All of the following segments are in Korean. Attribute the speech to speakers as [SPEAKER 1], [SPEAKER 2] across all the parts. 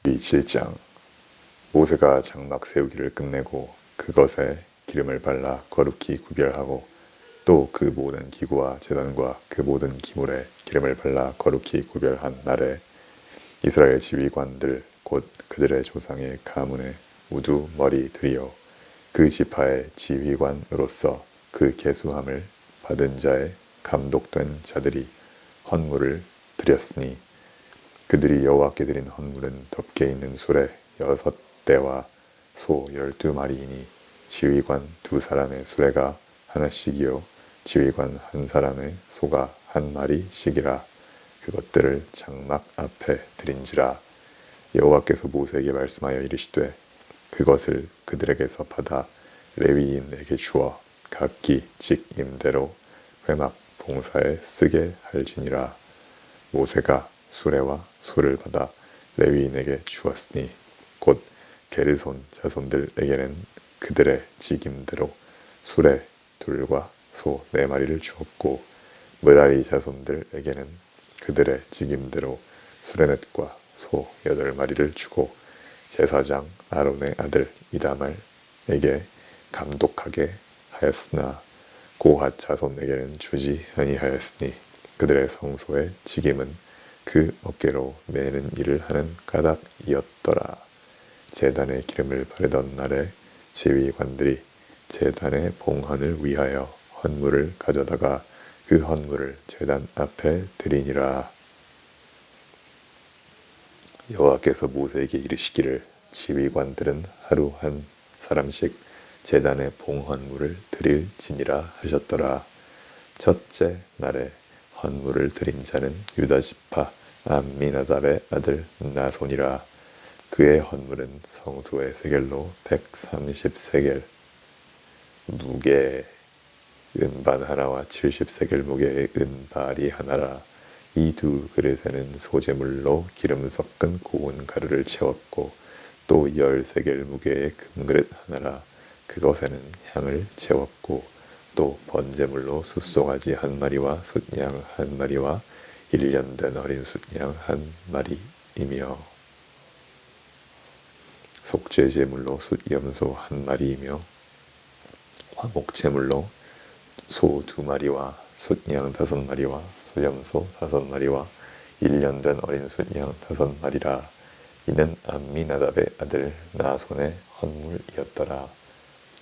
[SPEAKER 1] 7장 모세가 장막 세우기를 끝내고 그것에 기름을 발라 거룩히 구별하고 또 그 모든 기구와 제단과 그 모든 기물에 기름을 발라 거룩히 구별한 날에 이스라엘 지휘관들 곧 그들의 조상의 가문의 우두 머리들이요 그 지파의 지휘관으로서 그 계수함을 받은 자의 감독된 자들이 헌물을 드렸으니 그들이 여호와께 드린 헌물은 덮개 있는 수레 6대와 소 12마리이니 지휘관 2사람의 수레가 하나씩이요 지휘관 1사람의 소가 1마리씩이라. 그것들을 장막 앞에 드린지라. 여호와께서 모세에게 말씀하여 이르시되 그것을 그들에게서 받아 레위인에게 주어 각기 직임대로 회막 봉사에 쓰게 할지니라. 모세가 수레와 소를 받아 레위인에게 주었으니 곧 게르손 자손들에게는 그들의 직임대로 수레 2과 소 4마리를 주었고 므라리 자손들에게는 그들의 직임대로 수레넷과 소 8마리를 주고 제사장 아론의 아들 이다말에게 감독하게 하였으나 고핫 자손에게는 주지 아니하였으니 그들의 성소의 직임은 그 어깨로 매는 일을 하는 까닭이었더라. 제단에 기름을 바르던 날에 지휘관들이 제단의 봉헌을 위하여 헌물을 가져다가 그 헌물을 제단 앞에 드리니라. 여호와께서 모세에게 이르시기를 지휘관들은 하루 1사람씩 제단의 봉헌물을 드릴지니라 하셨더라. 첫째 날에 헌물을 드린 자는 유다지파 암미나답의 아들 나손이라. 그의 헌물은 성소의 세겔로 130세겔 무게의 은반 하나와 70세겔 무게의 은발이 하나라. 이 2그릇에는 소재물로 기름 섞은 고운 가루를 채웠고 또 10세겔 무게의 금그릇 하나라. 그것에는 향을 채웠고 또 번제물로 숫송아지 1마리와 숫양 1마리와 1년 된 어린 숫양 1마리이며 속죄제물로 숫염소 1마리이며 화목제물로 소 2마리와 숫양 5마리와 숫염소 5마리와 1년 된 어린 숫양 5마리라. 이는 암미나답의 아들 나손의 헌물이었더라.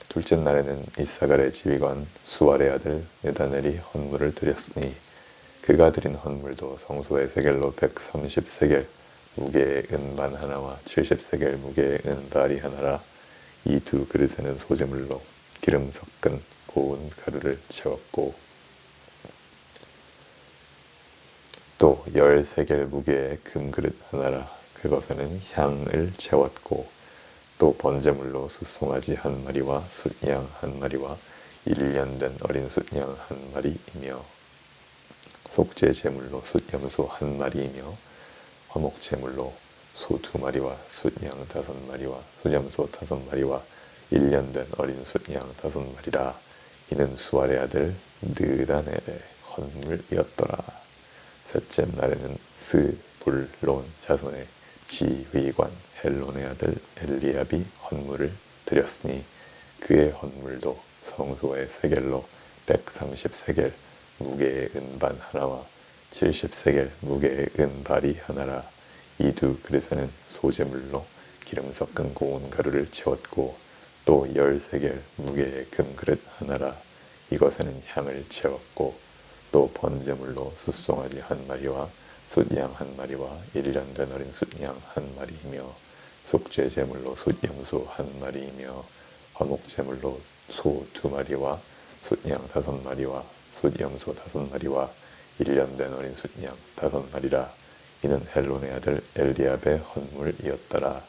[SPEAKER 1] 둘째 날에는 이사갈의 지휘관 수알의 아들 네다넬이 헌물을 드렸으니 그가 드린 헌물도 성소의 세겔로 130세겔 무게의 은반 하나와 70세겔 무게의 은발이 하나라. 이 2그릇에는 소재물로 기름 섞은 고운 가루를 채웠고 또 10세겔 무게의 금그릇 하나라. 그것에는 향을 채웠고 또 번제물로 숫송아지 1마리와 숫양 1마리와 1년 된 어린 숫양 1마리이며 속죄제물로 숫염소 1마리이며 화목제물로 소 2마리와 숫양 5마리와 숫염소 5마리와 1년 된 어린 숫양 5마리라. 이는 수알의 아들 느다넬의 헌물이었더라. 셋째 날에는 스불론 자손의 지휘관 헬론의 아들 엘리압이 헌물을 드렸으니 그의 헌물도 성소의 세겔로 130세겔 무게의 은반 하나와 70세겔 무게의 은발이 하나라. 이 2그릇에는 소재물로 기름 섞은 고운 가루를 채웠고 또 10세겔 무게의 금그릇 하나라. 이것에는 향을 채웠고 또 번제물로 숫송아지 1마리와 숫양 1마리와 1년 된 어린 숫양 1마리이며 속죄제물로 숫염소 1마리이며 화목제물로 소 2마리와 숫양 5마리와 숫염소 5마리와 1년 된 어린 숫양 5마리라. 이는 헬론의 아들 엘리압의 헌물이었더라.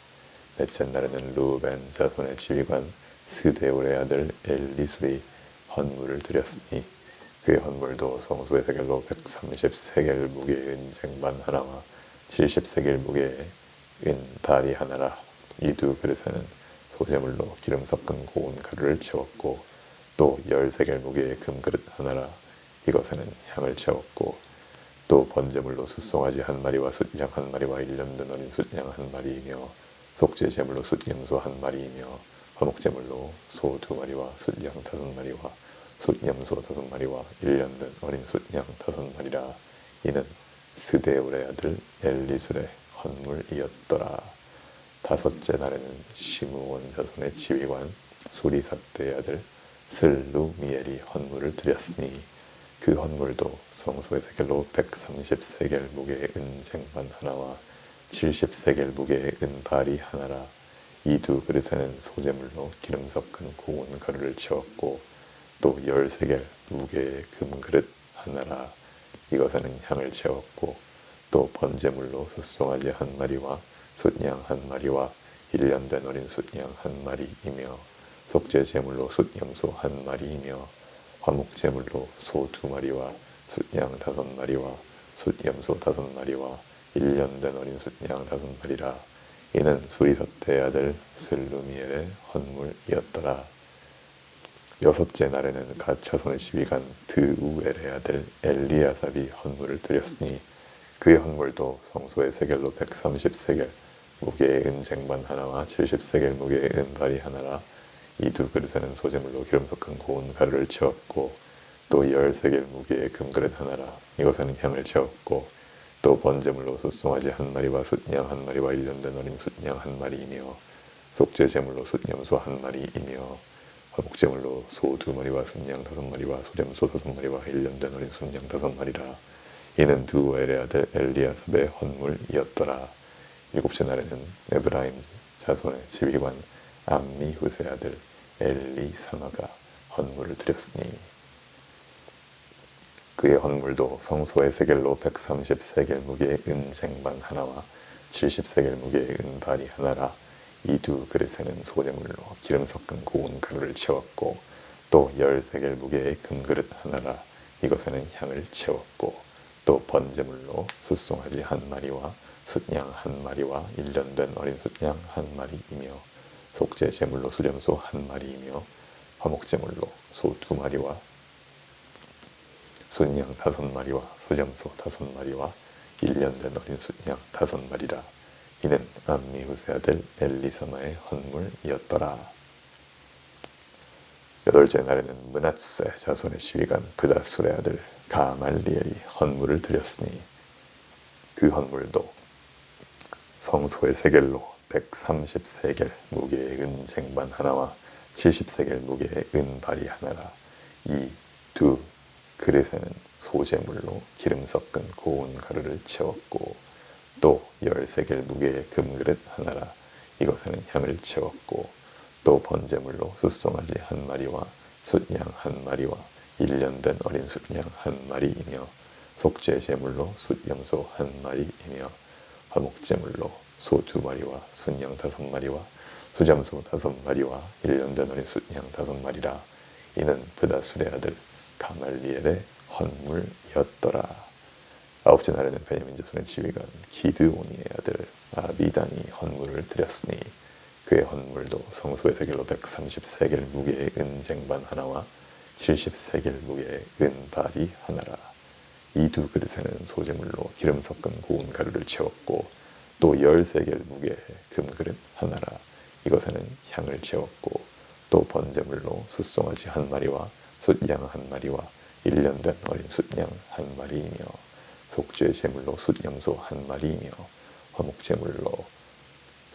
[SPEAKER 1] 넷째 날에는 르우벤 자손의 지휘관 스데울의 아들 엘리술이 헌물을 드렸으니 그의 헌물도 성소의 세겔로 130세겔 무게의 은쟁반 하나와 70세겔 무게의 은발이 하나라. 이 2그릇에는 소재물로 기름 섞은 고운 가루를 채웠고 또 10세겔 무게의 금그릇 하나라. 이것에는 향을 채웠고 또 번제물로 숫송아지 한 마리와 숫양 한 마리와 1년 된 어린 숫양 한 마리이며 속죄 제물로 숫염소 한 마리이며 화목제물로 소 2마리와 숫양 5마리와 숫염소 5마리와 1년 된 어린 숫양 5마리라. 이는 스데울의 아들 엘리술의 헌물이었더라. 다섯째 날에는 시므온 자손의 지휘관 수리삿대의 아들 슬루미엘이 헌물을 드렸으니 그 헌물도 성소의 세겔로 130세겔 무게의 은쟁반 하나와 70세겔 무게의 은발이 하나라. 이 두 그릇에는 소재물로 기름 섞은 고운 가루를 채웠고 또 10세겔 무게의 금그릇 하나라. 이것에는 향을 채웠고 또 번제물로 숫송아지 한 마리와 숫양 한 마리와 1년 된 어린 숫양 한 마리이며 속죄 제물로 숫염소 한 마리이며 화목 제물로 소 2마리와 숫양 5마리와 숫염소 5마리와 1년 된 어린 숫양 5마리라. 이는 수리삿대의 아들 슬루미엘의 헌물이었더라. 여섯째 날에는 갓 자손의 지휘관 드우엘의 아들 엘리아삽이 헌물을 드렸으니 그의 헌물도 성소의 세겔로 130세겔 무게의 은쟁반 하나와 70세겔 무게의 은발이 하나라. 이 두 그릇에는 소재물로 기름 섞은 고운 가루를 채웠고 또 10세겔 무게의 금그릇 하나라. 이것에는 향을 채웠고 또 번제물로 숫송아지 한 마리와 숫양 한 마리와 1년 된 어린 숫양 한 마리이며 속죄 제물로 숫염소 한 마리이며 화목제물로 소 2마리와 숫양 5마리와 소염소 5마리와 1년 된 어린 숫양 5마리라. 이는 드우엘의 아들 엘리아삽의 헌물이었더라. 일곱째 날에는 에브라임 자손의 지휘관 암미후스의 아들 엘리사마가 헌물을 드렸으니 그의 헌물도 성소의 세겔로 130세겔 무게의 은쟁반 하나와 70세겔 무게의 은발이 하나라. 이 두 그릇에는 소재물로 기름 섞은 고운 가루를 채웠고 또 10세겔 무게의 금그릇 하나라. 이것에는 향을 채웠고 또 번제물로 숫송아지 한 마리와 숫양 한 마리와 1년 된 어린 숫양 한 마리이며 속죄 제물로 수염소 한 마리이며 화목제물로 소 2마리와 숫양 5마리와 수염소 5마리와 1년 된 어린 숫양 5마리라. 이는 암미후스의 아들 엘리사마의 헌물이었더라. 여덟째 날에는 므낫세 자손의 지휘관 브다술의 아들 가말리엘이 헌물을 드렸으니 그 헌물도 성소의 세겔로 130세겔 무게의 은쟁반 하나와 70세겔 무게의 은발이 하나라. 이 두 그릇에는 소재물로 기름 섞은 고운 가루를 채웠고 또 10세겔 무게의 금그릇 하나라. 이것에는 향을 채웠고 또 번제물로 숫송아지 한 마리와 숫양 한 마리와 1년 된 어린 숫양 한 마리이며 속죄 제물로 숫염소 한 마리이며 화목제물로 소 2마리와 숫양 5마리와 수잠소 5마리와 1년 된 어린 숫양 5마리라. 이는 브다술의 아들 가말리엘의 헌물이었더라. 아홉째 날에는 베냐민 자손의 지휘관 기드오니의 아들 아비단이 헌물을 드렸으니 그의 헌물도 성소의 세겔로 130세겔 무게의 은쟁반 하나와 70세겔 무게의 은발이 하나라. 이 두 그릇에는 소재물로 기름 섞은 고운 가루를 채웠고 또 10세겔 무게의 금그릇 하나라. 이것에는 향을 채웠고 또 번제물로 숫송아지 한 마리와 숫양 한 마리와 1년 된 어린 숫양 한 마리이며 속죄 제물로 숫염소 한 마리이며 화목제물로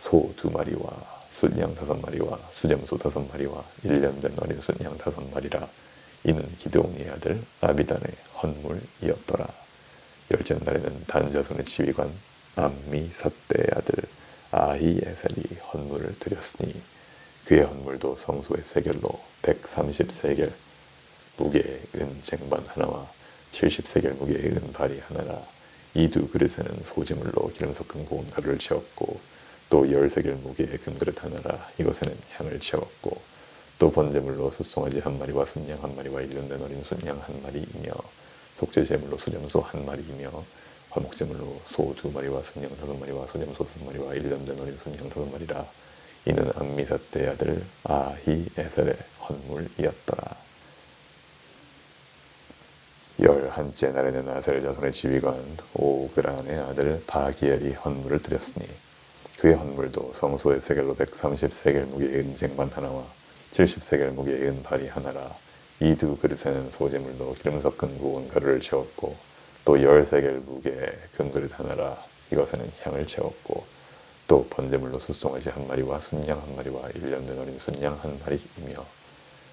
[SPEAKER 1] 소 2마리와 숫양 5마리와 수염소 5마리와 1년 된 어린 숫양 5마리라. 이는 기드온의 아들 아비단의 헌물이었더라. 열째 날에는 단 자손의 지휘관 암미삿대의 아들 아히에셀이 헌물을 드렸으니 그의 헌물도 성소의 세겔로 130세겔 무게의 은쟁반 하나와 70세겔 무게의 은발이 하나라. 이 두 그릇에는 소재물로 기름 섞은 고운 가루를 채웠고 또 10세겔 무게의 금그릇 하나라. 이것에는 향을 채웠고 또 번제물로 숫송아지 한 마리와 숫양 한 마리와 1년 된 어린 숫양 한 마리이며 속죄 제물로 수염소 한 마리이며 화목제물로 소 2마리와 숫양 5마리와 수염소 5마리와 1년 된 어린 숫양 5마리라. 이는 암미삿대의 아들 아히에셀의 헌물이었더라. 11째 날에는 아셀 자손의 지휘관 오그란의 아들 바기엘이 헌물을 드렸으니 그의 헌물도 성소의 세겔로 130세겔 무게의 은쟁반 하나와 70세겔 무게의 은발이 하나라. 이 두 그릇에는 소재물로 기름 섞은 구운 가루를 채웠고 또 10세겔 무게의 금그릇 하나라. 이것에는 향을 채웠고 또 번제물로 숫송아지 한 마리와 순양 한 마리와 1년 된 어린 순양 한 마리이며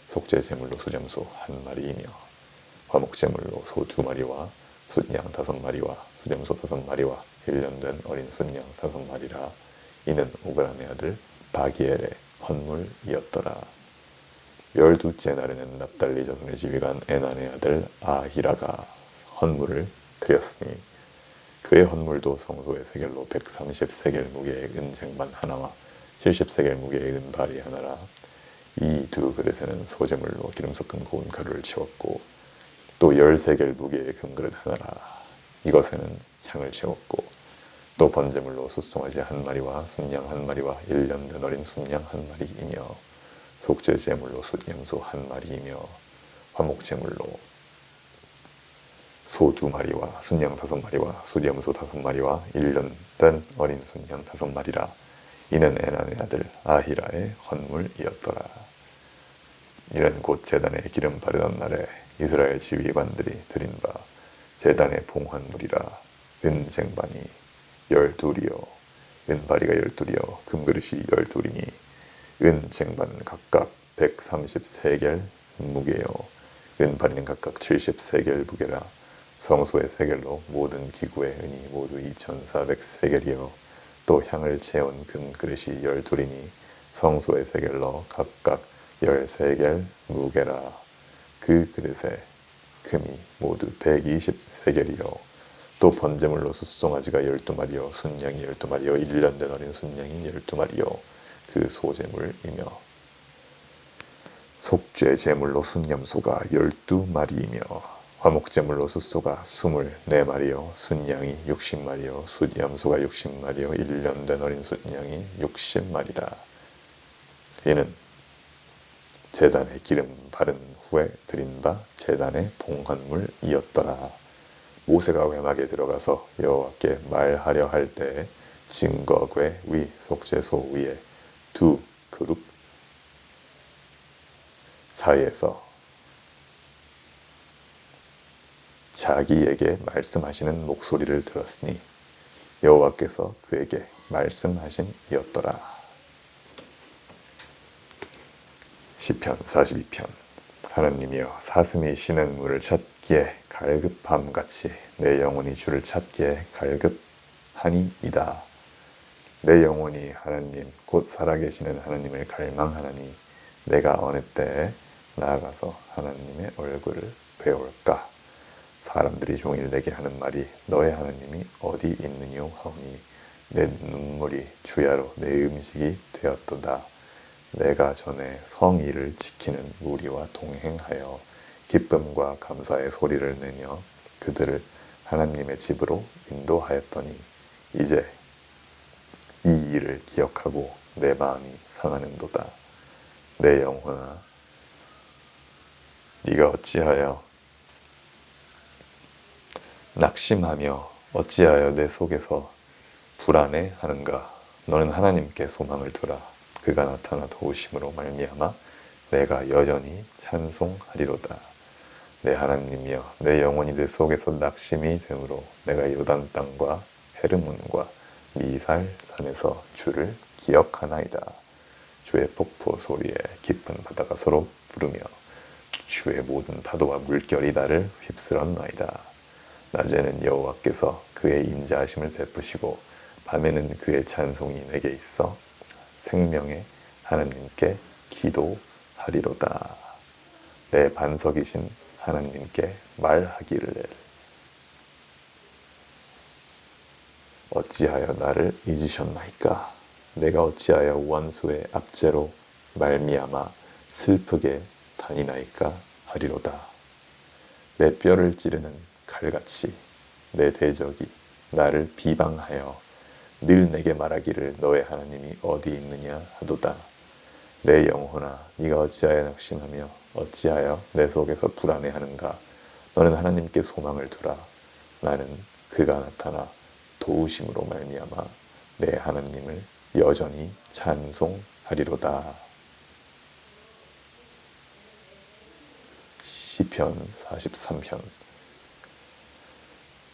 [SPEAKER 1] 속죄제물로 수점소 한 마리이며 화목제물로 소 2마리와 순양 5마리와 수점소 5마리와 1년 된 어린 순양 5마리라. 이는 오그란의 아들 바기엘의 헌물이었더라. 12째 날에는 납달리 자손의 지휘관 에난의 아들 아히라가 헌물을 드렸으니 그의 헌물도 성소의 세겔로 130세겔 무게의 은쟁반 하나와 70세겔 무게의 은발이 하나라. 이 두 그릇에는 소재물로 기름 섞은 고운 가루를 채웠고 또 10세겔 무게의 금그릇 하나라. 이것에는 향을 채웠고 또 번제물로 숫송아지 한 마리와 순양 한 마리와 1년 된 어린 순양 한 마리이며 속죄제물로 숫염소 한 마리이며 화목제물로 소 2마리와 순양 5마리와 숫염소 5마리와 1년 된 어린 순양 5마리라. 이는 에난의 아들 아히라의 헌물이었더라. 이는 곧 제단에 기름 바르던 날에 이스라엘 지휘관들이 드린 바 제단의 봉헌물이라. 은쟁반이 12이요 은바리가 12이요 금그릇이 12이니 은쟁반 각각 130세겔 무게요 은바리는 각각 70세겔 무게라. 성소의 세겔로 모든 기구의 은이 모두 2400세겔이요 또 향을 채운 금그릇이 12이니 성소의 세겔로 각각 10세겔 무게라. 그 그릇에 금이 모두 120세겔이요 또 번제물로 숫송아지가 12마리요 순양이 12마리요 1년 된 어린 순양이 12마리요 그 소제물이며 속죄제물로 순염소가 12마리이며 화목제물로 숫소가 24마리요 순양이 60마리요 숫염소가 60마리요 1년 된 어린 순양이 60마리라. 이는 제단에 기름 바른 후에 드린 바 제단의 봉헌물이었더라. 모세가 회막에 들어가서 여호와께 말하려 할 때에 증거궤 위 속죄소 위에 2 그룹 사이에서 자기에게 말씀하시는 목소리를 들었으니 여호와께서 그에게 말씀하신이었더라. 시편 42편. 하나님이여 사슴이 쉬는 물을 찾기에 갈급함같이 내 영혼이 주를 찾기에 갈급하니이다. 내 영혼이 하나님 곧 살아계시는 하나님을 갈망하나니 내가 어느 때에 나아가서 하나님의 얼굴을 배울까. 사람들이 종일 내게 하는 말이 너의 하나님이 어디 있느뇨 하오니 내 눈물이 주야로 내 음식이 되었도다. 내가 전에 성의를 지키는 무리와 동행하여 기쁨과 감사의 소리를 내며 그들을 하나님의 집으로 인도하였더니 이제 이 일을 기억하고 내 마음이 상하는도다. 내 영혼아 네가 어찌하여 낙심하며 어찌하여 내 속에서 불안해하는가. 너는 하나님께 소망을 두라. 그가 나타나 도우심으로 말미암아 내가 여전히 찬송하리로다. 내 하나님이여 내 영혼이 내 속에서 낙심이 되므로 내가 요단 땅과 헤르몬과 미살 산에서 주를 기억하나이다. 주의 폭포 소리에 깊은 바다가 서로 부르며 주의 모든 파도와 물결이 나를 휩쓸었나이다. 낮에는 여호와께서 그의 인자하심을 베푸시고 밤에는 그의 찬송이 내게 있어 생명의 하나님께 기도하리로다. 내 반석이신 하나님께 말하기를 어찌하여 나를 잊으셨나이까. 내가 어찌하여 원수의 압제로 말미암아 슬프게 다니나이까 하리로다. 내 뼈를 찌르는 칼같이 내 대적이 나를 비방하여 늘 내게 말하기를 너의 하나님이 어디 있느냐 하도다. 내 영혼아 네가 어찌하여 낙심하며 어찌하여 내 속에서 불안해하는가. 너는 하나님께 소망을 두라. 나는 그가 나타나 도우심으로 말미암아 내 하나님을 여전히 찬송하리로다. 시편 43편.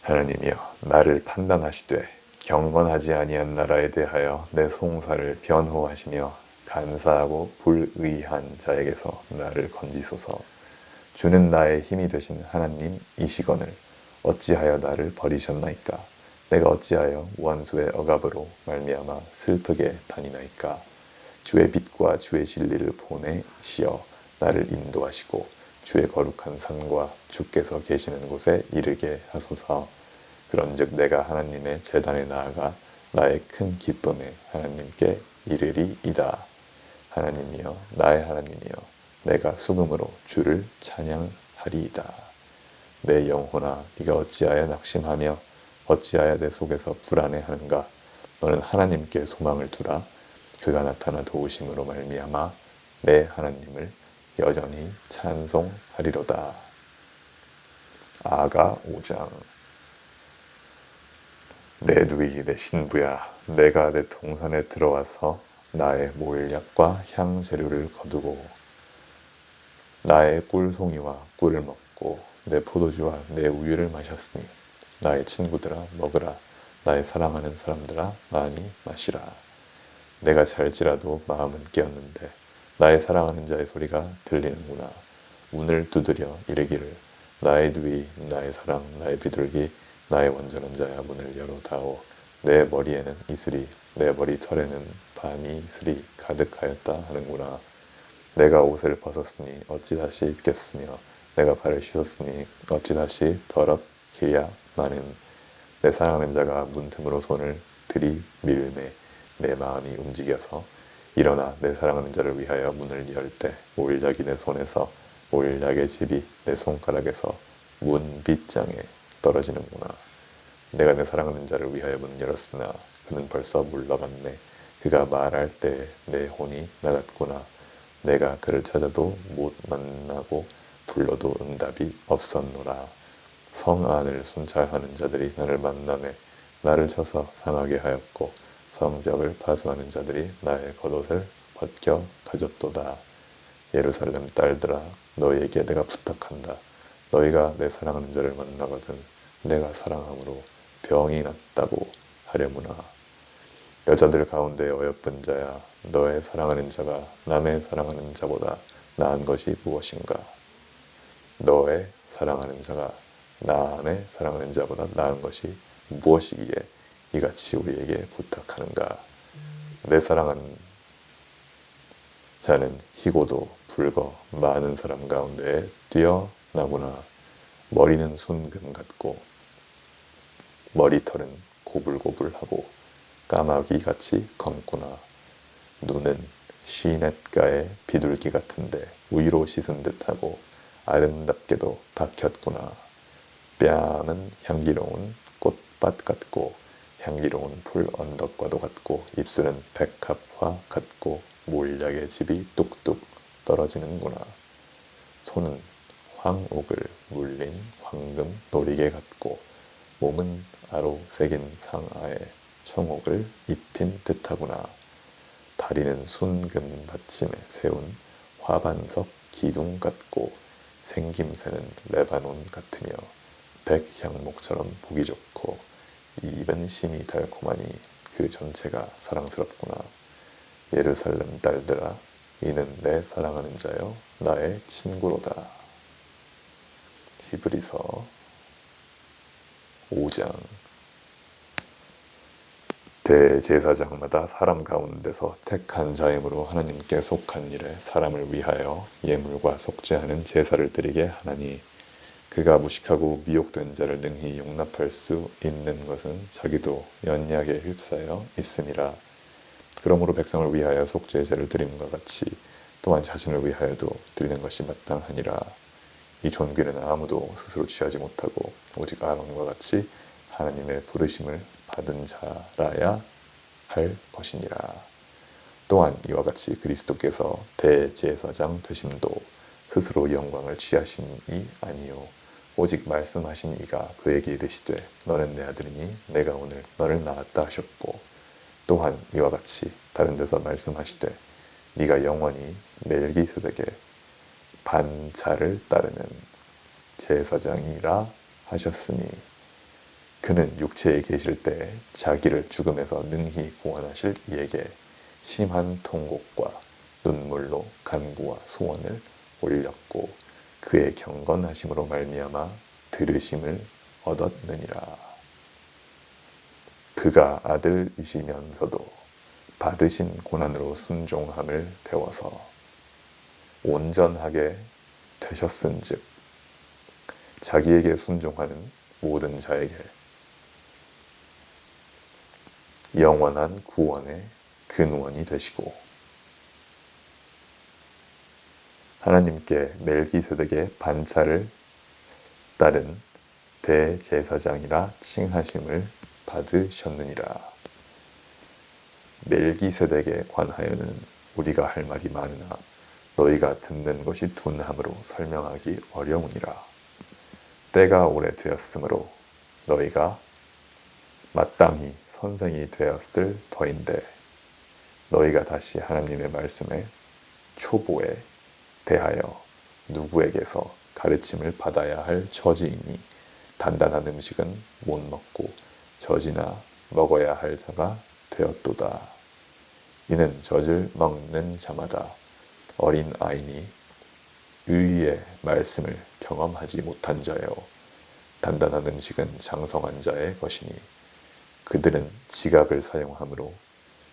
[SPEAKER 1] 하나님이여, 나를 판단하시되 경건하지 아니한 나라에 대하여 내 송사를 변호하시며 간사하고 불의한 자에게서 나를 건지소서. 주는 나의 힘이 되신 하나님이시거늘 어찌하여 나를 버리셨나이까? 내가 어찌하여 원수의 억압으로 말미암아 슬프게 다니나이까? 주의 빛과 주의 진리를 보내시어 나를 인도하시고 주의 거룩한 산과 주께서 계시는 곳에 이르게 하소서. 그런즉 내가 하나님의 제단에 나아가 나의 큰 기쁨에 하나님께 이르리이다. 하나님이여, 나의 하나님이여, 내가 수금으로 주를 찬양하리이다. 내 영혼아, 네가 어찌하여 낙심하며 어찌하여 내 속에서 불안해하는가? 너는 하나님께 소망을 두라. 그가 나타나 도우심으로 말미암아 내 하나님을 여전히 찬송하리로다. 아가 5장. 내 누이 내 신부야, 내가 내 동산에 들어와서 나의 모일약과 향재료를 거두고 나의 꿀송이와 꿀을 먹고 내 포도주와 내 우유를 마셨으니 나의 친구들아 먹으라. 나의 사랑하는 사람들아 많이 마시라. 내가 잘지라도 마음은 깨었는데 나의 사랑하는 자의 소리가 들리는구나. 문을 두드려 이르기를 나의 누이, 나의 사랑, 나의 비둘기, 나의 온전한 자야, 문을 열어다오. 내 머리에는 이슬이, 내 머리털에는 밤이 이슬이 가득하였다 하는구나. 내가 옷을 벗었으니 어찌 다시 입겠으며 내가 발을 씻었으니 어찌 다시 더럽히야마는. 내 사랑하는 자가 문틈으로 손을 들이밀매 내 마음이 움직여서 일어나 내 사랑하는 자를 위하여 문을 열 때 모일약이 내 손에서 모일약의 집이 내 손가락에서 문 빗장에 떨어지는구나. 내가 내 사랑하는 자를 위하여 문을 열었으나 그는 벌써 물러갔네. 그가 말할 때 내 혼이 나갔구나. 내가 그를 찾아도 못 만나고 불러도 응답이 없었노라. 성 안을 순찰하는 자들이 나를 만나매 나를 쳐서 상하게 하였고 성벽을 파수하는 자들이 나의 겉옷을 벗겨 가졌도다. 예루살렘 딸들아, 너희에게 내가 부탁한다. 너희가 내 사랑하는 자를 만나거든 내가 사랑함으로 병이 났다고 하려무나. 여자들 가운데 어여쁜 자야, 너의 사랑하는 자가 남의 사랑하는 자보다 나은 것이 무엇인가? 너의 사랑하는 자가 남의 사랑하는 자보다 나은 것이 무엇이기에 이같이 우리에게 부탁하는가? 내 사랑하는 자는 희고도 붉어 많은 사람 가운데에 뛰어나구나. 머리는 순금 같고 머리털은 고불고불하고 까마귀같이 검구나. 눈은 시냇가의 비둘기 같은데 우유로 씻은 듯하고 아름답게도 박혔구나. 뺨은 향기로운 꽃밭 같고 향기로운 풀 언덕과도 같고 입술은 백합화 같고 몰약의 집이 뚝뚝 떨어지는구나. 손은 황옥을 물린 황금 놀이개 같고 몸은 아로 새긴 상아에 청옥을 입힌 듯하구나. 다리는 순금 받침에 세운 화반석 기둥 같고 생김새는 레바논 같으며 백향목처럼 보기 좋고 입은 심이 달콤하니 그 전체가 사랑스럽구나. 예루살렘 딸들아, 이는 내 사랑하는 자여 나의 친구로다. 히브리서 5장. 대제사장마다 사람 가운데서 택한 자임으로 하나님께 속한 일에 사람을 위하여 예물과 속죄하는 제사를 드리게 하나니, 그가 무식하고 미혹된 자를 능히 용납할 수 있는 것은 자기도 연약에 휩싸여 있음이라. 그러므로 백성을 위하여 속죄제를 드림과 같이 또한 자신을 위하여도 드리는 것이 마땅하니라. 이 존귀는 아무도 스스로 취하지 못하고 오직 아론과 같이 하나님의 부르심을 받은 자라야 할 것이니라. 또한 이와 같이 그리스도께서 대제사장 되심도 스스로 영광을 취하심이 아니요 오직 말씀하신 이가 그에게 이르시되 너는 내 아들이니 내가 오늘 너를 낳았다 하셨고 또한 이와 같이 다른 데서 말씀하시되 네가 영원히 멜기세덱의 반차를 따르는 제사장이라 하셨으니 그는 육체에 계실 때 자기를 죽음에서 능히 구원하실 이에게 심한 통곡과 눈물로 간구와 소원을 올렸고 그의 경건하심으로 말미암아 들으심을 얻었느니라. 그가 아들이시면서도 받으신 고난으로 순종함을 배워서 온전하게 되셨은즉 자기에게 순종하는 모든 자에게 영원한 구원의 근원이 되시고 하나님께 멜기세덱의 반차를 따른 대제사장이라 칭하심을 받으셨느니라. 멜기세덱에 관하여는 우리가 할 말이 많으나 너희가 듣는 것이 둔함으로 설명하기 어려우니라. 때가 오래되었으므로 너희가 마땅히 선생이 되었을 터인데 너희가 다시 하나님의 말씀에 초보에 대하여 누구에게서 가르침을 받아야 할 처지이니 단단한 음식은 못 먹고 젖이나 먹어야 할 자가 되었도다. 이는 젖을 먹는 자마다 어린 아이니 의의 말씀을 경험하지 못한 자요 단단한 음식은 장성한 자의 것이니 그들은 지각을 사용함으로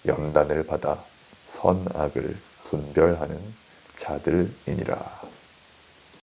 [SPEAKER 1] 연단을 받아 선악을 분별하는 자들이니라.